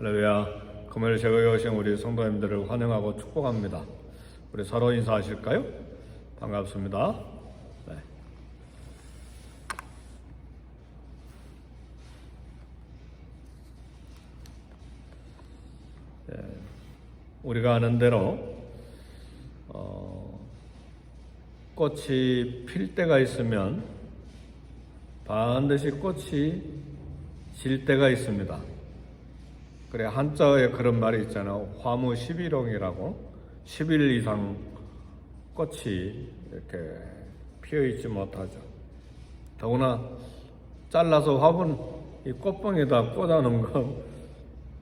할렐루야. 금요일 새벽에 오신 우리 성도님들을 환영하고 축복합니다. 우리 서로 인사하실까요? 반갑습니다. 네. 우리가 아는 대로 꽃이 필 때가 있으면 반드시 꽃이 질 때가 있습니다. 그래, 한자에 그런 말이 있잖아요. 화무 11홍이라고 10일 이상 꽃이 이렇게 피어있지 못하죠. 더구나 잘라서 화분 이 꽃봉에다 꽂아놓은 거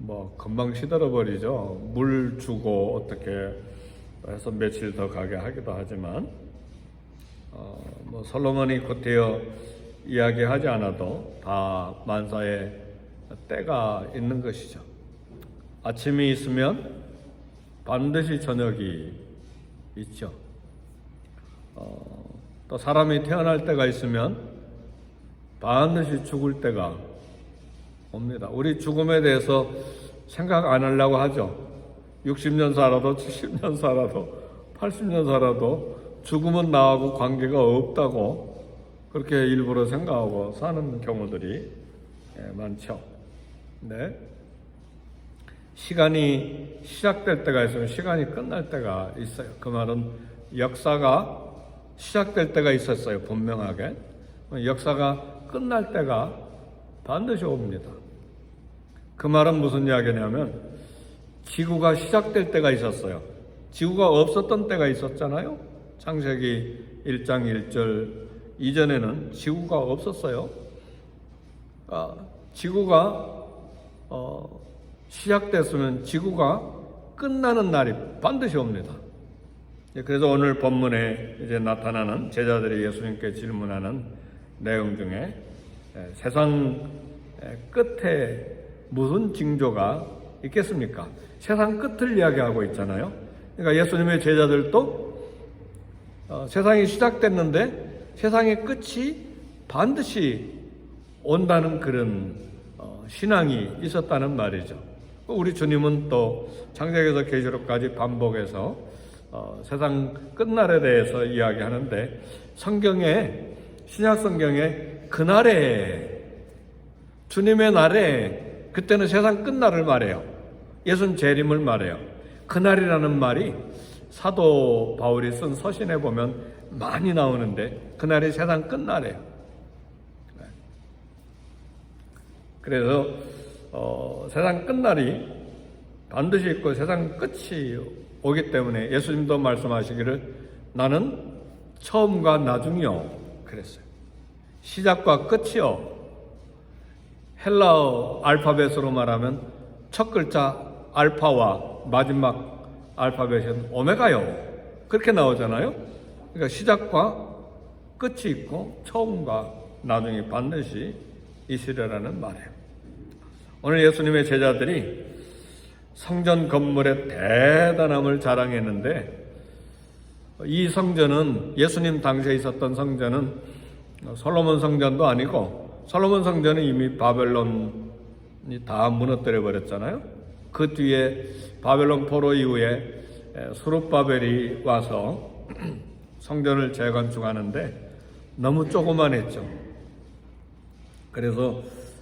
뭐 금방 시들어버리죠. 물 주고 어떻게 해서 며칠 더 가게 하기도 하지만 뭐 솔로몬이 겉에어 이야기하지 않아도 다 만사에 때가 있는 것이죠. 아침이 있으면 반드시 저녁이 있죠. 또 사람이 태어날 때가 있으면 반드시 죽을 때가 옵니다. 우리 죽음에 대해서 생각 안 하려고 하죠. 60년 살아도 70년 살아도 80년 살아도 죽음은 나하고 관계가 없다고 그렇게 일부러 생각하고 사는 경우들이 많죠. 네. 시간이 시작될 때가 있으면 시간이 끝날 때가 있어요. 그 말은 역사가 시작될 때가 있었어요. 분명하게. 역사가 끝날 때가 반드시 옵니다. 그 말은 무슨 이야기냐면 지구가 시작될 때가 있었어요. 지구가 없었던 때가 있었잖아요. 창세기 1장 1절 이전에는 지구가 없었어요. 지구가 시작됐으면 지구가 끝나는 날이 반드시 옵니다. 그래서 오늘 본문에 이제 나타나는 제자들이 예수님께 질문하는 내용 중에 세상 끝에 무슨 징조가 있겠습니까? 세상 끝을 이야기하고 있잖아요. 그러니까 예수님의 제자들도 세상이 시작됐는데 세상의 끝이 반드시 온다는 그런 신앙이 있었다는 말이죠. 우리 주님은 또 창세기에서 계시록까지 반복해서 세상 끝날에 대해서 이야기하는데 성경에 신약 성경에 그날에 주님의 날에 그때는 세상 끝날을 말해요. 예수님 재림을 말해요. 그날이라는 말이 사도 바울이 쓴 서신에 보면 많이 나오는데 그날이 세상 끝날이에요. 그래서 세상 끝날이 반드시 있고 세상 끝이 오기 때문에 예수님도 말씀하시기를 나는 처음과 나중이요 그랬어요. 시작과 끝이요. 헬라어 알파벳으로 말하면 첫 글자 알파와 마지막 알파벳은 오메가요. 그렇게 나오잖아요. 그러니까 시작과 끝이 있고 처음과 나중이 반드시 있으리라는 말이에요. 오늘 예수님의 제자들이 성전 건물의 대단함을 자랑했는데 이 성전은 예수님 당시에 있었던 성전은 솔로몬 성전도 아니고 솔로몬 성전은 이미 바벨론이 다 무너뜨려 버렸잖아요. 그 뒤에 바벨론 포로 이후에 수룹바벨이 와서 성전을 재건축하는데 너무 조그만했죠. 그래서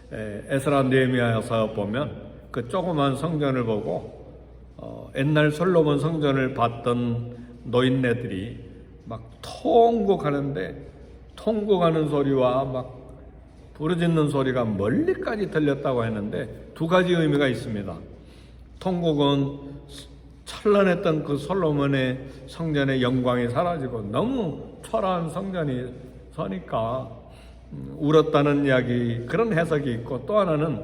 에스라 느헤미야서 보면 그 조그만 성전을 보고 옛날 솔로몬 성전을 봤던 노인네들이 막 통곡하는 소리와 막 부르짖는 소리가 멀리까지 들렸다고 했는데 두 가지 의미가 있습니다. 통곡은 찬란했던 그 솔로몬의 성전의 영광이 사라지고 너무 초라한 성전이 서니까 울었다는 이야기, 그런 해석이 있고, 또 하나는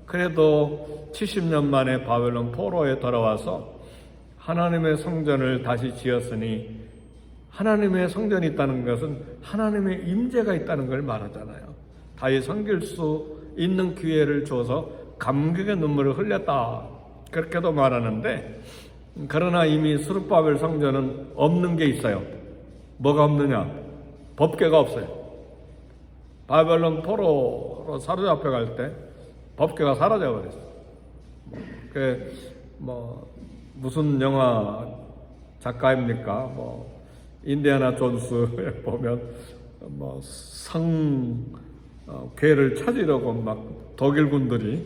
그래도 70년 만에 바벨론 포로에 돌아와서 하나님의 성전을 다시 지었으니 하나님의 성전이 있다는 것은 하나님의 임재가 있다는 걸 말하잖아요. 다시 섬길 수 있는 기회를 줘서 감격의 눈물을 흘렸다. 그렇게도 말하는데, 그러나 이미 스룹바벨 성전은 없는 게 있어요. 뭐가 없느냐? 법궤가 없어요. 바벨론 포로로 사로잡혀 갈 때 법궤가 사라져 버렸어요. 뭐 무슨 영화 작가입니까? 뭐 인디아나 존스에 보면 뭐 괴를 찾으려고 막 독일 군들이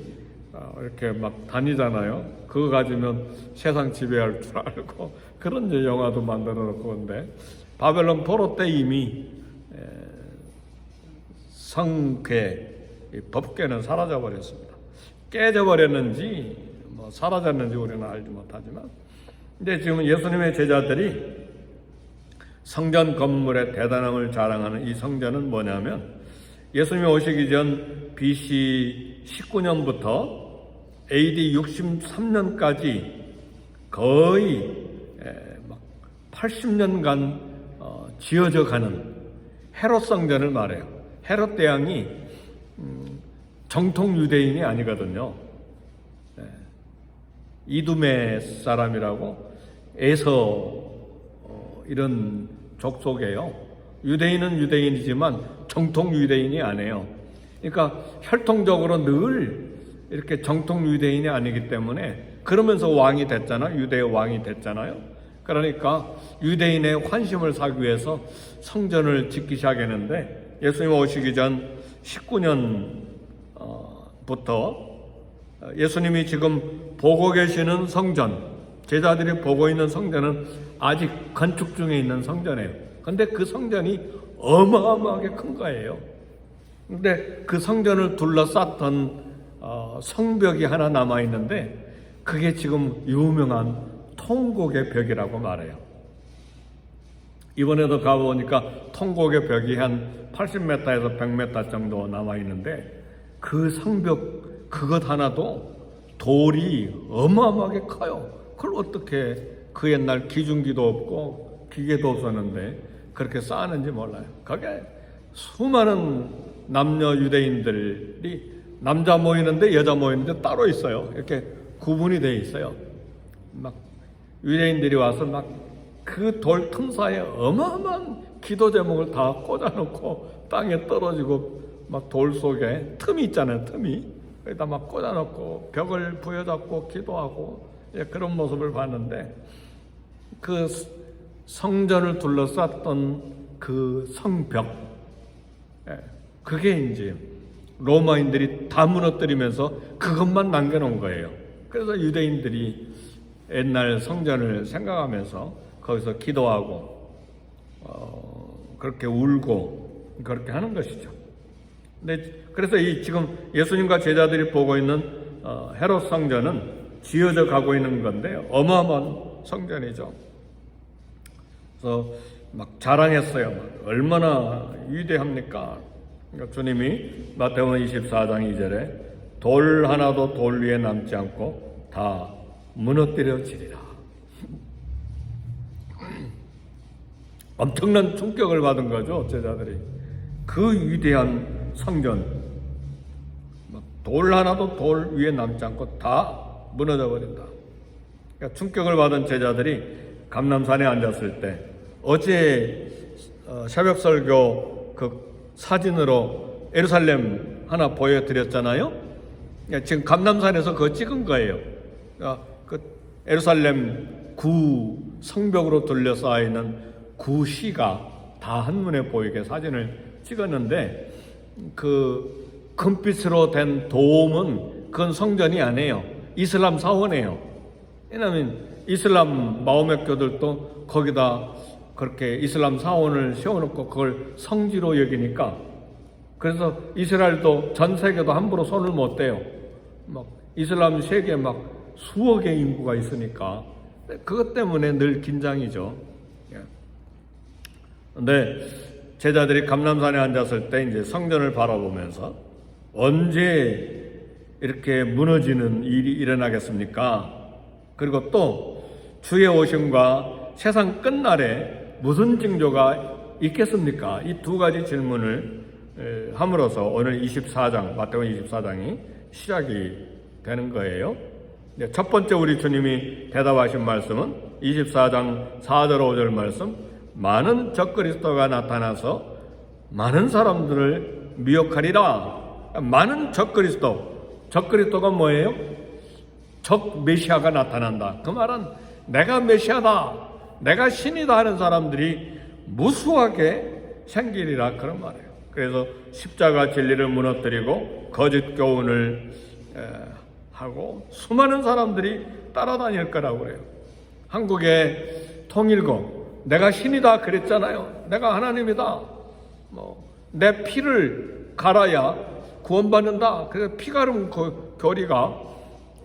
이렇게 막 다니잖아요. 그거 가지면 세상 지배할 줄 알고 그런 이제 영화도 만들어 놓고. 근데 바벨론 포로 때 이미 성괴, 법궤는 사라져 버렸습니다. 깨져 버렸는지 뭐 사라졌는지 우리는 알지 못하지만, 근데 지금 예수님의 제자들이 성전 건물의 대단함을 자랑하는 이 성전은 뭐냐면, 예수님이 오시기 전 BC 19년부터 AD 63년까지 거의 80년간 지어져 가는 헤롯 성전을 말해요. 헤롯 대왕이 정통 유대인이 아니거든요. 이두메 사람이라고 에서 이런 족속이에요. 유대인은 유대인이지만 정통 유대인이 아니에요. 그러니까 혈통적으로 늘 이렇게 정통 유대인이 아니기 때문에, 그러면서 왕이 됐잖아요. 유대의 왕이 됐잖아요. 그러니까 유대인의 환심을 사기 위해서 성전을 짓기 시작했는데, 예수님 오시기 전 19년부터 예수님이 지금 보고 계시는 성전, 제자들이 보고 있는 성전은 아직 건축 중에 있는 성전이에요. 근데 그 성전이 어마어마하게 큰 거예요. 근데 그 성전을 둘러쌌던 성벽이 하나 남아 있는데, 그게 지금 유명한 통곡의 벽이라고 말해요. 이번에도 가보니까 통곡의 벽이 한 80m에서 100m 정도 남아 있는데, 그 성벽 그것 하나도 돌이 어마어마하게 커요. 그걸 어떻게, 그 옛날 기중기도 없고 기계도 없었는데 그렇게 쌓았는지 몰라요. 거기에 수많은 남녀 유대인들이, 남자 모이는데 여자 모이는데 따로 있어요. 이렇게 구분이 돼 있어요. 막 유대인들이 와서 막 그 돌 틈 사이에 어마어마한 기도 제목을 다 꽂아놓고 땅에 떨어지고, 막 돌 속에 틈이 있잖아요. 틈이 거기다 막 꽂아놓고 벽을 부여잡고 기도하고, 그런 모습을 봤는데, 그 성전을 둘러쌌던 그 성벽, 그게 이제 로마인들이 다 무너뜨리면서 그것만 남겨놓은 거예요. 그래서 유대인들이 옛날 성전을 생각하면서 거기서 기도하고 그렇게 울고 그렇게 하는 것이죠. 근데 그래서 이 지금 예수님과 제자들이 보고 있는 헤롯 성전은 지어져 가고 있는 건데, 어마어마한 성전이죠. 그래서 막 자랑했어요. 막 얼마나 위대합니까? 그러니까 주님이 마태복음 24장 2절에 돌 하나도 돌 위에 남지 않고 다 무너뜨려지리라. 엄청난 충격을 받은 거죠, 제자들이. 그 위대한 성전, 돌 하나도 돌 위에 남지 않고 다 무너져 버린다. 그러니까 충격을 받은 제자들이 감람산에 앉았을 때, 어제 새벽 설교 그 사진으로 예루살렘 하나 보여드렸잖아요. 그러니까 지금 감람산에서 그거 찍은 거예요. 그러니까 그 예루살렘 구 성벽으로 둘러싸여 있는 구시가 다 한눈에 보이게 사진을 찍었는데, 그 금빛으로 된 도움은 그건 성전이 아니에요. 이슬람 사원이에요. 왜냐하면 이슬람 마호메교들도 거기다 그렇게 이슬람 사원을 세워놓고 그걸 성지로 여기니까, 그래서 이스라엘도 전 세계도 함부로 손을 못 대요. 막 이슬람 세계에 막 수억의 인구가 있으니까 그것 때문에 늘 긴장이죠. 근데 제자들이 감람산에 앉았을 때 이제 성전을 바라보면서 언제 이렇게 무너지는 일이 일어나겠습니까? 그리고 또 주의 오심과 세상 끝날에 무슨 징조가 있겠습니까? 이 두 가지 질문을 함으로써 오늘 24장, 마태복음 24장이 시작이 되는 거예요. 첫 번째 우리 주님이 대답하신 말씀은 24장 4절 5절 말씀, 많은 적그리스도가 나타나서 많은 사람들을 미혹하리라. 많은 적그리스도가 뭐예요? 적 메시아가 나타난다. 그 말은 내가 메시아다, 내가 신이다 하는 사람들이 무수하게 생기리라, 그런 말이에요. 그래서 십자가 진리를 무너뜨리고 거짓 교훈을 하고 수많은 사람들이 따라다닐 거라고 그래요. 한국의 통일고 내가 신이다 그랬잖아요. 내가 하나님이다. 내 피를 갈아야 구원받는다. 그래서 피가름 교리가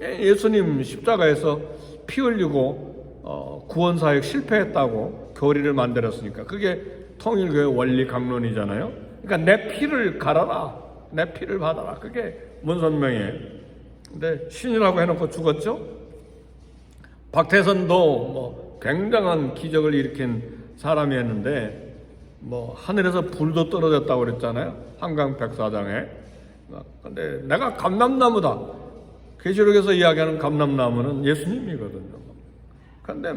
예수님 십자가에서 피 흘리고 구원사역 실패했다고 교리를 만들었으니까 그게 통일교의 원리 강론이잖아요. 그러니까 내 피를 갈아라, 내 피를 받아라. 그게 문선명이에요. 근데 신이라고 해놓고 죽었죠. 박태선도 굉장한 기적을 일으킨 사람이었는데 하늘에서 불도 떨어졌다고 그랬잖아요. 한강 백사장에. 근데 내가 감람나무다. 계시록에서 이야기하는 감람나무는 예수님이거든요. 근데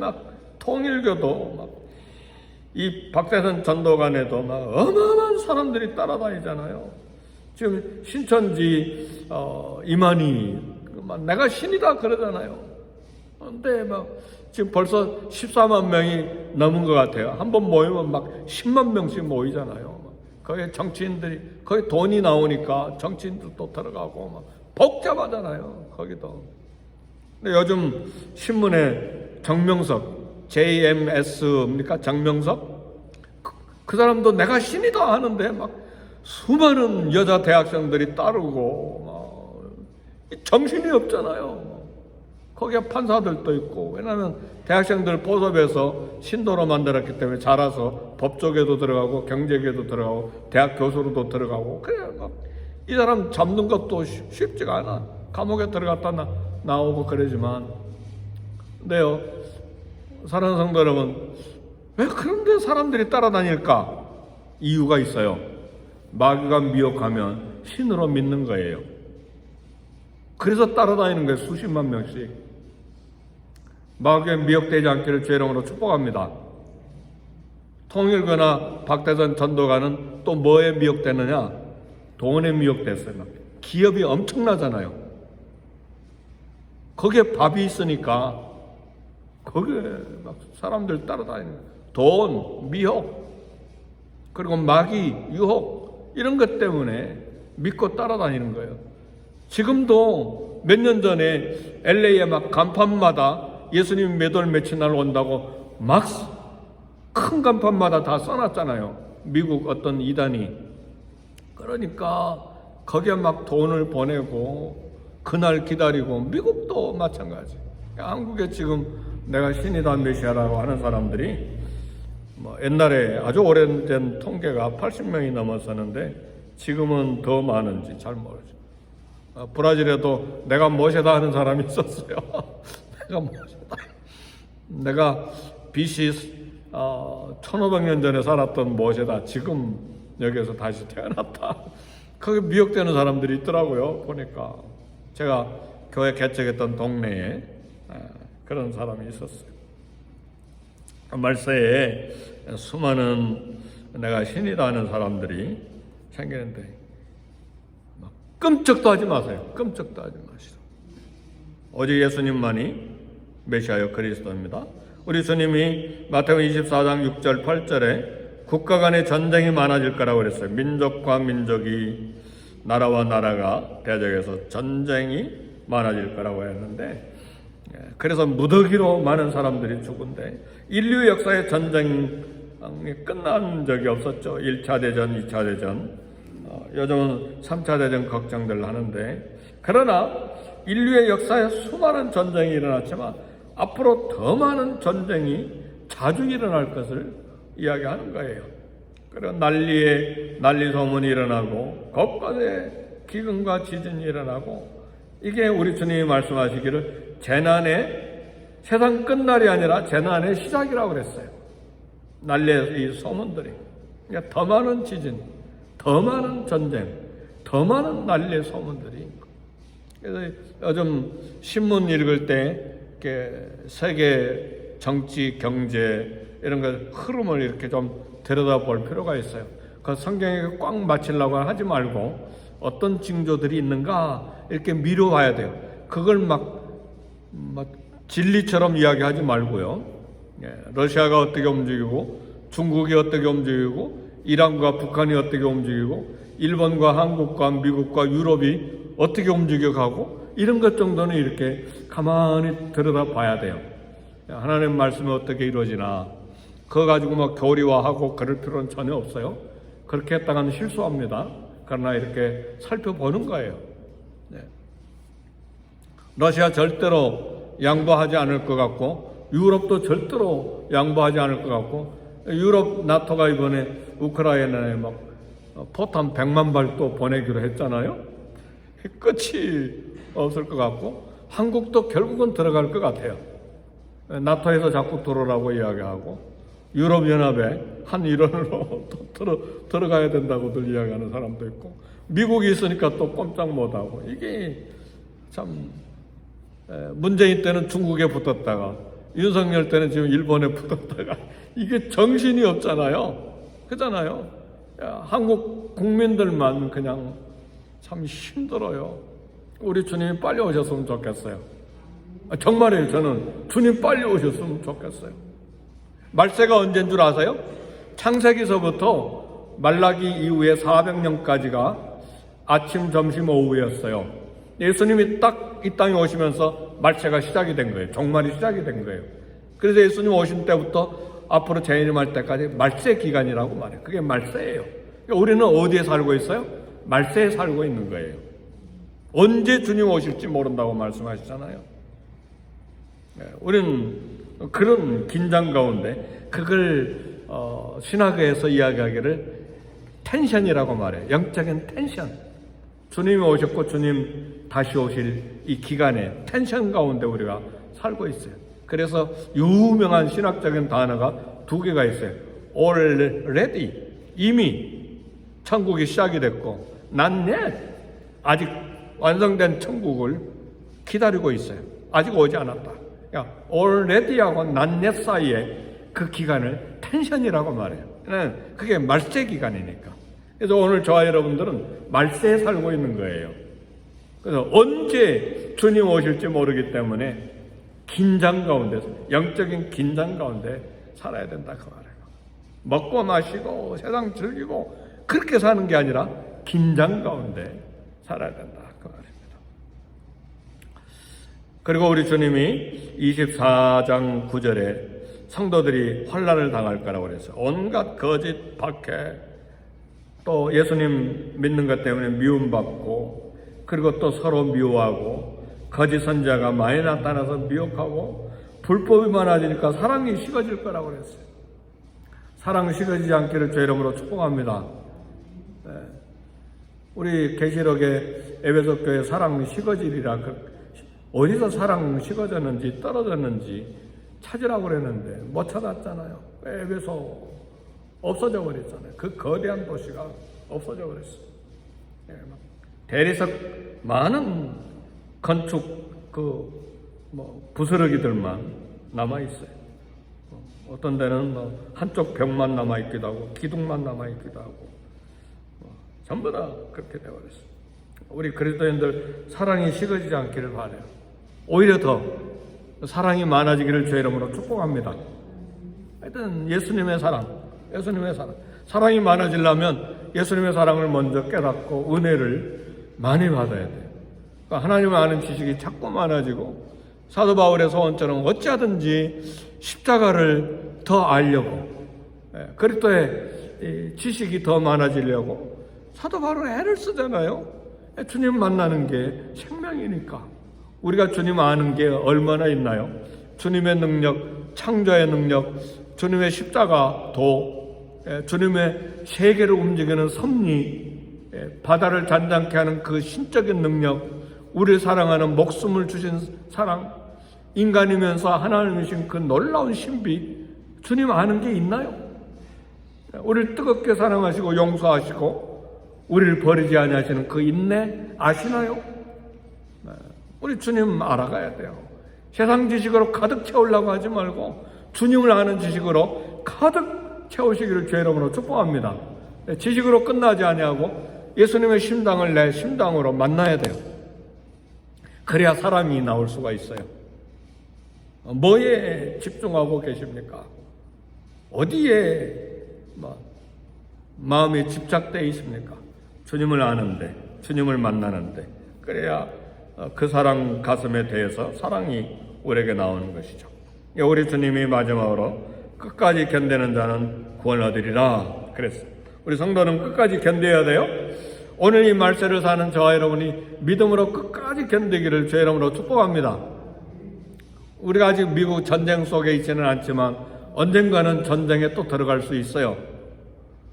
통일교도 이 박태선 전도관에도 어마어마한 사람들이 따라다니잖아요. 지금 신천지 이만희 내가 신이다 그러잖아요. 근데 지금 벌써 14만 명이 넘은 것 같아요. 한번 모이면 10만 명씩 모이잖아요. 거기에 정치인들이 거기 돈이 나오니까 정치인들도 들어가고 복잡하잖아요. 거기도. 근데 요즘 신문에 정명석 JMS입니까? 정명석? 그 사람도 내가 신이다 하는데 수많은 여자 대학생들이 따르고 정신이 없잖아요. 거기에 판사들도 있고, 왜냐하면 대학생들 보섭해서 신도로 만들었기 때문에 자라서 법조계도 들어가고 경제계도 들어가고 대학 교수로도 들어가고, 그래 이 사람 잡는 것도 쉽지가 않아. 감옥에 들어갔다 나오고 그러지만. 근데요, 사랑하는 성도 여러분, 왜 그런데 사람들이 따라다닐까? 이유가 있어요. 마귀가 미혹하면 신으로 믿는 거예요. 그래서 따라다니는 거예요. 수십만 명씩. 마귀에 미혹되지 않기를 주의 이름으로 축복합니다. 통일교나 박태선 전도가는 또 뭐에 미혹되느냐? 돈에 미혹됐어요. 기업이 엄청나잖아요. 거기에 밥이 있으니까 거기에 사람들 따라다니는 거예요. 돈, 미혹, 그리고 마귀, 유혹, 이런 것 때문에 믿고 따라다니는 거예요. 지금도 몇 년 전에 LA에 간판마다 예수님 몇 월 며칠 날 온다고 큰 간판마다 다 써놨잖아요. 미국 어떤 이단이. 그러니까 거기에 돈을 보내고 그날 기다리고, 미국도 마찬가지. 한국에 지금 내가 신이다 메시아라고 하는 사람들이 옛날에 아주 오래된 통계가 80명이 넘었었는데 지금은 더 많은지 잘 모르죠. 브라질에도 내가 모세다 하는 사람이 있었어요. 내가 모세다. 내가 BC 1500년 전에 살았던 모세다. 지금 여기에서 다시 태어났다. 거기 미혹되는 사람들이 있더라고요. 보니까 제가 교회 개척했던 동네에 그런 사람이 있었어요. 말세에 수많은 내가 신이다 하는 사람들이 생기는데 끔찍도 하지 마세요. 끔찍도 하지 마시오. 오직 예수님만이 메시아여 그리스도입니다. 우리 주님이 마태복음 24장 6절 8절에 국가 간의 전쟁이 많아질 거라고 그랬어요. 민족과 민족이, 나라와 나라가 대적해서 전쟁이 많아질 거라고 했는데, 그래서 무더기로 많은 사람들이 죽은데 인류 역사의 전쟁이 끝난 적이 없었죠. 1차 대전, 2차 대전, 요즘은 3차 대전 걱정들 하는데, 그러나 인류의 역사에 수많은 전쟁이 일어났지만 앞으로 더 많은 전쟁이 자주 일어날 것을 이야기하는 거예요. 그리고 난리 소문이 일어나고 곳곳에 기근과 지진이 일어나고, 이게 우리 주님이 말씀하시기를 재난의 세상 끝날이 아니라 재난의 시작이라고 그랬어요. 난리의 이 소문들이. 그러니까 더 많은 지진, 더 많은 전쟁, 더 많은 난리의 소문들이. 그래서 요즘 신문 읽을 때 세계 정치, 경제 이런 거 흐름을 이렇게 좀 들여다볼 필요가 있어요. 그 성경에 꽉 맞추려고 하지 말고 어떤 징조들이 있는가 이렇게 미뤄봐야 돼요. 그걸 진리처럼 이야기하지 말고요. 러시아가 어떻게 움직이고 중국이 어떻게 움직이고 이란과 북한이 어떻게 움직이고 일본과 한국과 미국과 유럽이 어떻게 움직여가고 이런 것 정도는 이렇게 가만히 들여다봐야 돼요. 하나님 말씀이 어떻게 이루어지나 그거 가지고 막 교리화하고 그럴 필요는 전혀 없어요. 그렇게 했다가는 실수합니다. 그러나 이렇게 살펴보는 거예요. 러시아 절대로 양보하지 않을 것 같고 유럽도 절대로 양보하지 않을 것 같고 유럽 나토가 이번에 우크라이나에 막 포탄 100만 발 또 보내기로 했잖아요. 끝이 없을 것 같고 한국도 결국은 들어갈 것 같아요. 나토에서 자꾸 들어오라고 이야기하고 유럽연합에 한 일원으로 또 들어가야 된다고들 이야기하는 사람도 있고 미국이 있으니까 또 꼼짝 못하고 이게 참 문재인 때는 중국에 붙었다가 윤석열 때는 지금 일본에 붙었다가 이게 정신이 없잖아요. 그렇잖아요. 한국 국민들만 그냥 참 힘들어요. 우리 주님이 빨리 오셨으면 좋겠어요. 정말이에요. 저는 주님 빨리 오셨으면 좋겠어요. 말세가 언제인 줄 아세요? 창세기서부터 말라기 이후에 400년까지가 아침, 점심, 오후였어요. 예수님이 딱 이 땅에 오시면서 말세가 시작이 된 거예요. 종말이 시작이 된 거예요. 그래서 예수님 오신 때부터 앞으로 재림할 때까지 말세 기간이라고 말해요. 그게 말세예요. 그러니까 우리는 어디에 살고 있어요? 말세에 살고 있는 거예요. 언제 주님 오실지 모른다고 말씀하시잖아요. 우리는 그런 긴장 가운데 그걸 신학에서 이야기하기를 텐션이라고 말해요. 영적인 텐션. 주님이 오셨고 주님 다시 오실 이 기간에 텐션 가운데 우리가 살고 있어요. 그래서 유명한 신학적인 단어가 두 개가 있어요. already, 이미 천국이 시작이 됐고 not yet, 아직 완성된 천국을 기다리고 있어요. 아직 오지 않았다. 그러니까 already하고 not yet 사이에 그 기간을 텐션이라고 말해요. 그게 말세 기간이니까. 그래서 오늘 저와 여러분들은 말세에 살고 있는 거예요. 그래서 언제 주님 오실지 모르기 때문에 긴장 가운데, 영적인 긴장 가운데 살아야 된다 그 말이에요. 먹고 마시고 세상 즐기고 그렇게 사는 게 아니라 긴장 가운데 살아야 된다 그 말입니다. 그리고 우리 주님이 24장 9절에 성도들이 환난을 당할 거라고 그랬어요. 온갖 거짓 박해, 또 예수님 믿는 것 때문에 미움받고 그리고 또 서로 미워하고 거짓 선지자가 많이 나타나서 미혹하고 불법이 많아지니까 사랑이 식어질 거라고 그랬어요. 사랑 식어지지 않기를 주 이름으로 축복합니다. 우리 계시록에 에베소 교회 사랑 식어지리라, 어디서 사랑 식어졌는지 떨어졌는지 찾으라고 그랬는데 못 찾았잖아요. 에베소 없어져 버렸잖아요. 그 거대한 도시가 없어져 버렸어요. 대리석 많은 건축 부스러기들만 남아 있어요. 어떤 데는 한쪽 벽만 남아 있기도 하고 기둥만 남아 있기도 하고 전부 다 그렇게 되어 버렸어요. 우리 그리스도인들 사랑이 식어지지 않기를 바라요. 오히려 더 사랑이 많아지기를 주의 이름으로 축복합니다. 하여튼 예수님의 사랑, 사랑이 많아지려면 예수님의 사랑을 먼저 깨닫고 은혜를 많이 받아야 돼요. 그러니까 하나님을 아는 지식이 자꾸 많아지고 사도 바울의 소원처럼 어찌하든지 십자가를 더 알려고, 그리스도의 지식이 더 많아지려고 사도 바울은 애를 쓰잖아요. 주님 만나는 게 생명이니까. 우리가 주님 아는 게 얼마나 있나요? 주님의 능력, 창조의 능력, 주님의 십자가 도, 주님의 세계를 움직이는 섭리, 바다를 잔잔케 하는 그 신적인 능력, 우리를 사랑하는 목숨을 주신 사랑, 인간이면서 하나님이신 그 놀라운 신비, 주님 아는 게 있나요? 우리를 뜨겁게 사랑하시고 용서하시고 우리를 버리지 아니하시는 그 인내 아시나요? 우리 주님 알아가야 돼요. 세상 지식으로 가득 채우려고 하지 말고 주님을 아는 지식으로 가득 채우시기를 주의 이름으로 축복합니다. 지식으로 끝나지 아니하고 예수님의 심당을 내 심당으로 만나야 돼요. 그래야 사람이 나올 수가 있어요. 뭐에 집중하고 계십니까? 어디에 마음이 집착되어 있습니까? 주님을 아는데, 주님을 만나는데, 그래야 그 사랑 가슴에 대해서 사랑이 우리에게 나오는 것이죠. 우리 주님이 마지막으로 끝까지 견디는 자는 구원 얻으리라 그랬어요. 우리 성도는 끝까지 견뎌야 돼요. 오늘 이 말세를 사는 저와 여러분이 믿음으로 끝까지 견디기를 주의 이름으로 축복합니다. 우리가 아직 미국 전쟁 속에 있지는 않지만 언젠가는 전쟁에 또 들어갈 수 있어요.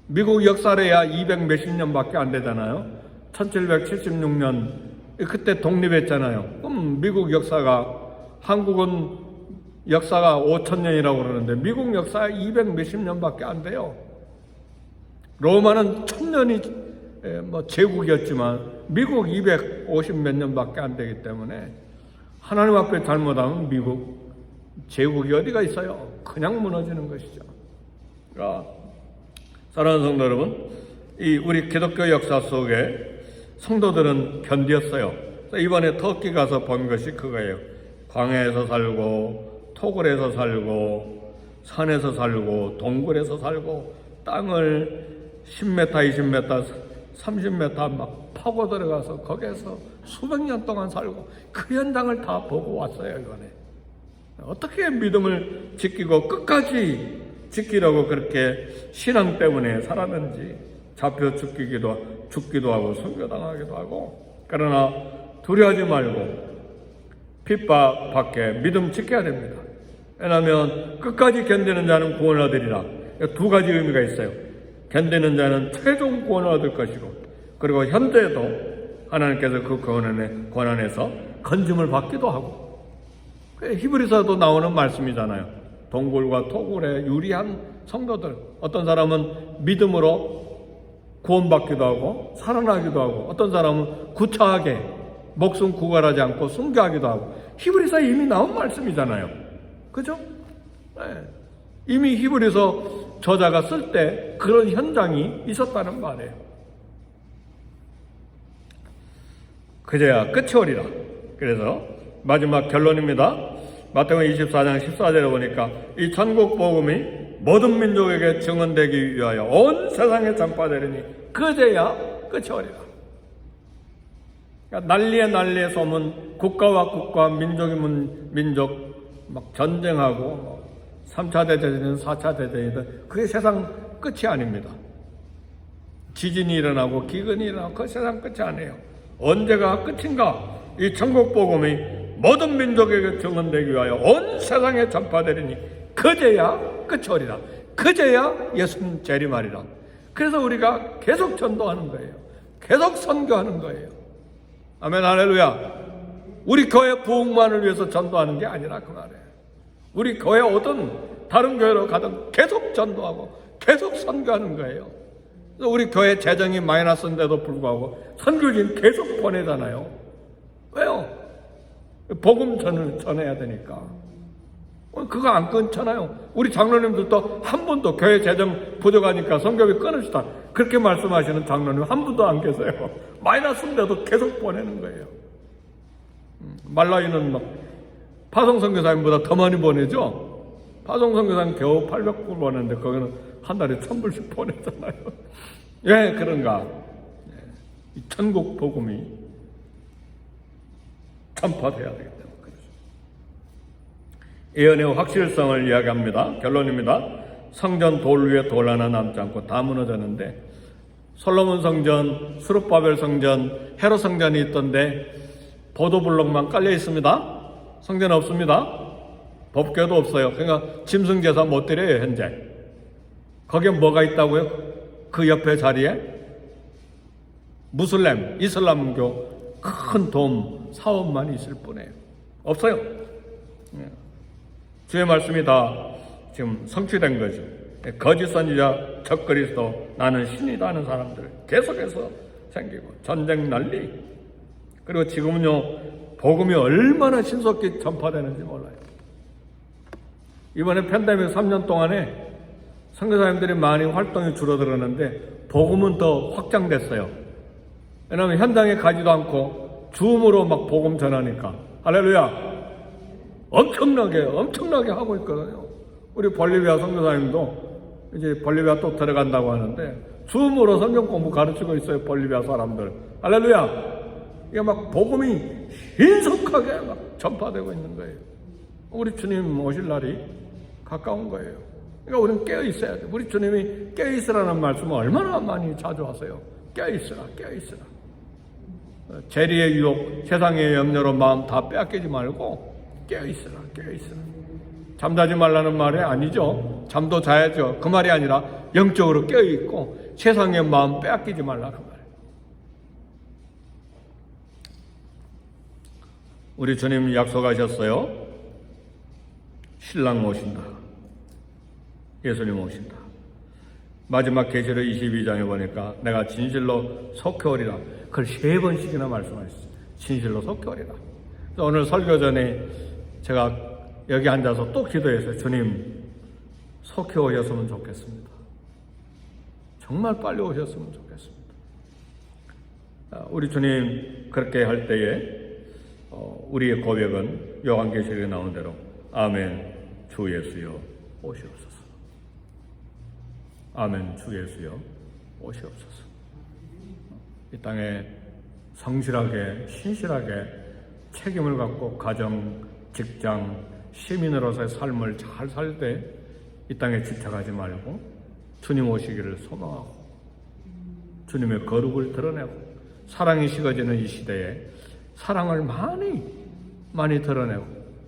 미국 역사래야 200 몇십 년밖에 안 되잖아요. 1776년 그때 독립했잖아요. 그럼 미국 역사가, 한국은 역사가 5,000년이라고 그러는데 미국 역사 200 몇십 년밖에 안 돼요. 로마는 1000년이 제국이었지만 미국 250 몇 년밖에 안 되기 때문에 하나님 앞에 잘못하면 미국 제국이 어디가 있어요? 그냥 무너지는 것이죠. 그러니까 사랑하는 성도 여러분, 이 우리 기독교 역사 속에 성도들은 견디었어요. 이번에 터키 가서 본 것이 그거예요. 광야에서 살고, 토굴에서 살고, 산에서 살고, 동굴에서 살고, 땅을 10m, 20m, 30m 막 파고 들어가서 거기에서 수백 년 동안 살고 그 현장을 다 보고 왔어요. 이번에 어떻게 믿음을 지키고 끝까지 지키려고 그렇게 신앙 때문에 살았는지, 잡혀 죽기도 하고 순교당하기도 하고. 그러나 두려워하지 말고 핍박받게 믿음 지켜야 됩니다. 왜냐하면 끝까지 견디는 자는 구원을 얻으리라. 두 가지 의미가 있어요. 견디는 자는 최종 구원을 얻을 것이고, 그리고 현재도 하나님께서 그 권한에서 건짐을 받기도 하고. 히브리서도 나오는 말씀이잖아요. 동굴과 토굴에 유리한 성도들, 어떤 사람은 믿음으로 구원받기도 하고 살아나기도 하고, 어떤 사람은 구차하게 목숨 구걸하지 않고 순교하기도 하고. 히브리서에 이미 나온 말씀이잖아요. 그죠? 네. 이미 히브리서 저자가 쓸 때 그런 현장이 있었다는 말이에요. 그제야 끝이 오리라. 그래서 마지막 결론입니다. 마태복음 24장 14절에 보니까 이 천국 복음이 모든 민족에게 증언되기 위하여 온 세상에 전파되리니 그제야 끝이 오리라. 그러니까 난리에 소문, 국가와 국가, 민족이면 민족 막 전쟁하고 3차 대전이든 4차 대전이든 그게 세상 끝이 아닙니다. 지진이 일어나고 기근이 일어나고 그 세상 끝이 아니에요. 언제가 끝인가? 이 천국 복음이 모든 민족에게 증언되기 위하여 온 세상에 전파되리니 그제야 끝이 오리라. 그제야 예수님 재림하리라. 그래서 우리가 계속 전도하는 거예요. 계속 선교하는 거예요. 아멘, 할렐루야. 우리 교회 부흥만을 위해서 전도하는 게 아니라 그 말이에요. 우리 교회 오든 다른 교회로 가든 계속 전도하고 계속 선교하는 거예요. 그래서 우리 교회 재정이 마이너스인데도 불구하고 선교진 계속 보내잖아요. 왜요? 복음 전해야 되니까. 그거 안 끊잖아요. 우리 장로님들도 한 분도 교회 재정 부족하니까 선교비 끊읍시다, 그렇게 말씀하시는 장로님 한 분도 안 계세요. 마이너스인데도 계속 보내는 거예요. 말라위는 막 파송 선교사님보다 더 많이 보내죠. 파송 선교사님 겨우 800불 보내는데 거기는 한 달에 1000불씩 보내잖아요. 왜 그런가? 이 천국 복음이 전파돼야 되기 때문에 그렇죠. 예언의 확실성을 이야기합니다. 결론입니다. 성전 돌 위에 돌 하나 남지 않고 다 무너졌는데, 솔로몬 성전, 스룹바벨 성전, 헤롯 성전이 있던데 보도블록만 깔려 있습니다. 성전 없습니다. 법궤도 없어요. 그러니까 짐승제사 못 드려요, 현재. 거기에 뭐가 있다고요? 그 옆에 자리에 무슬림, 이슬람교 큰 돔 사원만 있을 뿐이에요. 없어요. 주의 말씀이 다 지금 성취된 거죠. 거짓 선지자, 적그리스도, 나는 신이다 하는 사람들 계속해서 생기고, 전쟁 난리. 그리고 지금은요, 복음이 얼마나 신속히 전파되는지 몰라요. 이번에 팬데믹 3년 동안에 선교사님들이 많이 활동이 줄어들었는데 복음은 더 확장됐어요. 왜냐하면 현장에 가지도 않고 줌으로 막 복음 전하니까. 할렐루야. 엄청나게 하고 있거든요. 우리 볼리비아 선교사님도 이제 볼리비아 또 들어간다고 하는데 줌으로 성경 공부 가르치고 있어요. 볼리비아 사람들. 할렐루야. 이게 막 복음이 신속하게 막 전파되고 있는 거예요. 우리 주님 오실 날이 가까운 거예요. 그러니까 우리는 깨어 있어야 돼. 우리 주님이 깨어 있으라는 말씀을 얼마나 많이 자주 하세요. 깨어 있으라. 재리의 유혹, 세상의 염려로 마음 다 빼앗기지 말고 깨어 있으라. 잠자지 말라는 말이 아니죠. 잠도 자야죠. 그 말이 아니라 영적으로 깨어 있고 세상의 마음 빼앗기지 말라 그 말. 우리 주님 약속하셨어요. 신랑 오신다. 예수님 오신다. 마지막 계시록 22장에 보니까 내가 진실로 속해오리라. 그걸 3번씩이나 말씀하셨어요. 진실로 속해오리라. 그래서 오늘 설교 전에 제가 여기 앉아서 또 기도했어요. 주님, 속해오셨으면 좋겠습니다. 정말 빨리 오셨으면 좋겠습니다. 우리 주님 그렇게 할 때에 우리의 고백은 요한계시록에 나온 대로 아멘 주 예수여 오시옵소서. 아멘 주 예수여 오시옵소서. 이 땅에 성실하게 신실하게 책임을 갖고 가정, 직장, 시민으로서의 삶을 잘 살 때 이 땅에 집착하지 말고 주님 오시기를 소망하고 주님의 거룩을 드러내고 사랑이 식어지는 이 시대에 사랑을 많이 드러내고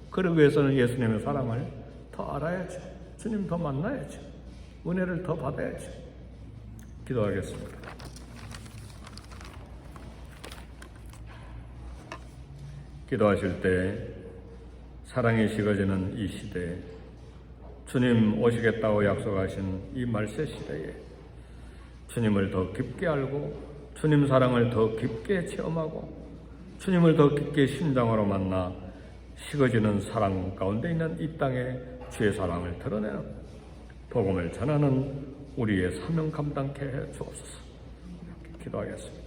그러기 위해서는 예수님의 사랑을 더 알아야죠. 주님 더 만나야죠. 은혜를 더 받아야죠. 기도하겠습니다. 기도하실 때 사랑이 식어지는 이 시대에 주님 오시겠다고 약속하신 이 말세 시대에 주님을 더 깊게 알고 주님 사랑을 더 깊게 체험하고 주님을 더 깊게 심장으로 만나 식어지는 사랑 가운데 있는 이 땅에 주의 사랑을 드러내는 복음을 전하는 우리의 사명 감당케 해 주옵소서. 기도하겠습니다.